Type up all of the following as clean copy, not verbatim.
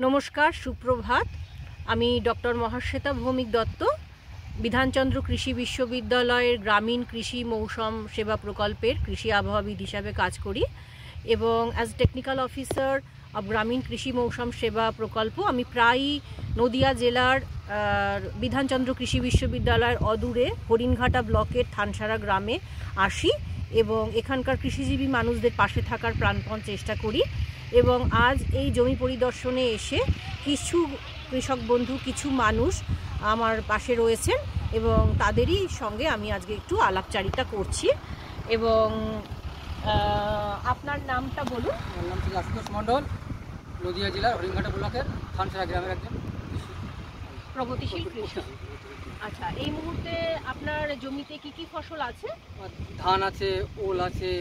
নমস্কার, সুপ্রভাত। আমি ডক্টর মহাশ্বেতা ভৌমিক দত্ত, বিধানচন্দ্র কৃষি বিশ্ববিদ্যালয়ের গ্রামীণ কৃষি মৌসুম সেবা প্রকল্পের কৃষি আবহাওয়াবিদ হিসাবে কাজ করি এবং অ্যাজ টেকনিক্যাল অফিসার অব গ্রামীণ কৃষি মৌসুম সেবা প্রকল্প আমি প্রায়ই নদিয়া জেলার বিধানচন্দ্র কৃষি বিশ্ববিদ্যালয়ের অদূরে হরিণঘাটা ব্লকের থানসারা গ্রামে আসি এবং এখানকার কৃষিজীবী মানুষদের পাশে থাকার প্রাণপণ চেষ্টা করি। এবং আজ এই জমি পরিদর্শনে এসে কিছু কৃষক বন্ধু, কিছু মানুষ আমার পাশে রয়েছেন এবং তাদেরই সঙ্গে আমি আজকে একটু আলাপচারিতা করছি। এবং আপনার নামটা বলুন। আমার নাম শ্রী আশুতোষ মণ্ডল, নদিয়া জেলার হরিণঘাটা ব্লকের থানসারা গ্রামের একজন প্রগতিশীল কৃষক। আচ্ছা, এই মুহূর্তে আপনার জমিতে কি কি ফসল আছে? ধান আছে, ওল আছে,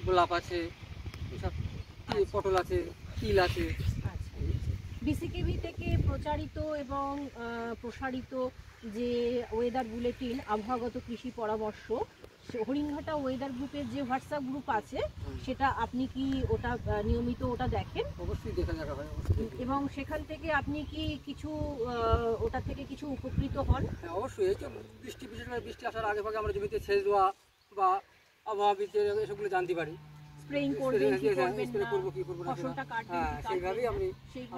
গোলাপ আছে, পটল আছে, তিল আছে। বিসিকেভি থেকে প্রচারিত এবং প্রসারিত যে ওয়েদার বুলেটিন, আবহাওয়াগত কৃষি পরামর্শ, হরিণঘাটা ওয়েদার গ্রুপের যে হোয়াটসঅ্যাপ গ্রুপ আছে, সেটা আপনি কি ওটা নিয়মিত ওটা দেখেন? অবশ্যই দেখা হয়। এবং সেখান থেকে আপনি কি কিছু ওটা থেকে কিছু উপকৃত হন? হ্যাঁ, অবশ্যই। এই যে বৃষ্টি, বিশেষ করে বৃষ্টি আসার আগে ভাগে আমরা জমিতে সেচ দেওয়া বা আবহাওয়াবিদের এসবগুলো জানতে পারি। স্প্রেইং করবেন কি করবেন না, করব কি করব না, ফসলটা কাটবেন কি সেইভাবেই আমি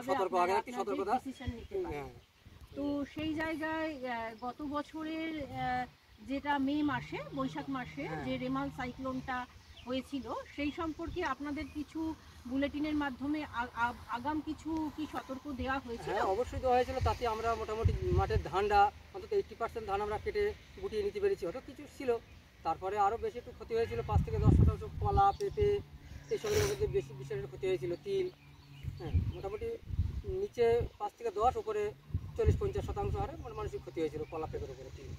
সতর্ক আগে একটু সতর্কতা ডিসিশন নিতে পারেন। তো সেই জায়গায় গত বছরের যেটা মে মাসে, বৈশাখ মাসে যে রেমাল সাইক্লোনটা হয়েছিল, সেই সম্পর্কে আপনাদের কিছু বুলেটিনের মাধ্যমে আগাম কিছু কি সতর্ক দেওয়া হয়েছিল? হ্যাঁ, অবশ্যই দেওয়া হয়েছিল। তাতে আমরা মোটামুটি মাঠের ধানটা অন্তত 80% ধান আমরা কেটে গুটিয়ে নিতে পেরেছি। হয়তো কিছু ছিল, তারপরে আরও বেশি একটু ক্ষতি হয়েছিল। 5 থেকে 10% কলা, পেঁপে এইসবের মধ্যে বেশি বিশেষ ক্ষতি হয়েছিল। তিল, হ্যাঁ, মোটামুটি নিচে 5 থেকে 10, উপরে 40-50% হারে মানসিক ক্ষতি হয়েছিল কলা, পেঁপের উপরে। তিল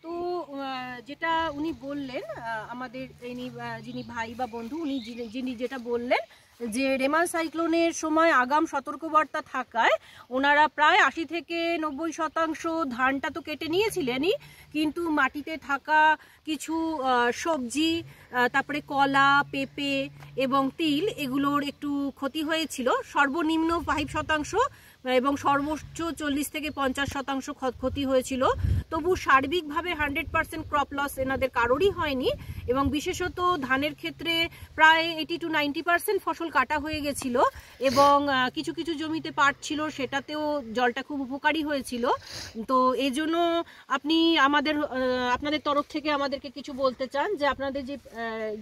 তো যেটা উনি বললেন, আমাদের যিনি ভাই বা বন্ধু, উনি যিনি যেটা বললেন যে রেমাল সাইক্লোনের সময় আগাম সতর্কবার্তা থাকায় ওনারা প্রায় 80 থেকে 90% ধানটা তো কেটে নিয়েছিলেনই, কিন্তু মাটিতে থাকা কিছু সবজি, তারপরে কলা, পেঁপে এবং তিল, এগুলোর একটু ক্ষতি হয়েছিল। সর্বনিম্ন 5% এবং সর্বোচ্চ 40 থেকে 50% ক্ষতি হয়েছিল। তবু সার্বিকভাবে 100% ক্রপ লস এনাদের কারোরই হয়নি এবং বিশেষত ধানের ক্ষেত্রে প্রায় 80 to 90% ফসল কাটা হয়ে গেছিল এবং কিছু কিছু জমিতে পাট ছিল, সেটাতেও জলটা খুব উপকারী হয়েছিল। তো এই জন্য আপনি আপনাদের তরফ থেকে আমাদেরকে কিছু বলতে চান যে আপনাদের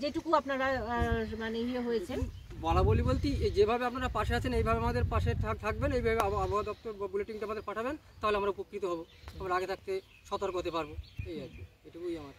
যেটুকু আপনারা মানে ইয়ে হয়েছেন বলি বলতে, যেভাবে আপনারা পাশে আছেন এইভাবে আমাদের পাশে থাকবেন, এইভাবে আবহাওয়া দপ্তর বুলেটিনটা আমাদের পাঠাবেন, তাহলে আমরা উপকৃত হব, আমরা আগে থাকতে সতর্ক হতে পারবো। এই আর কি, এটুকুই আমার।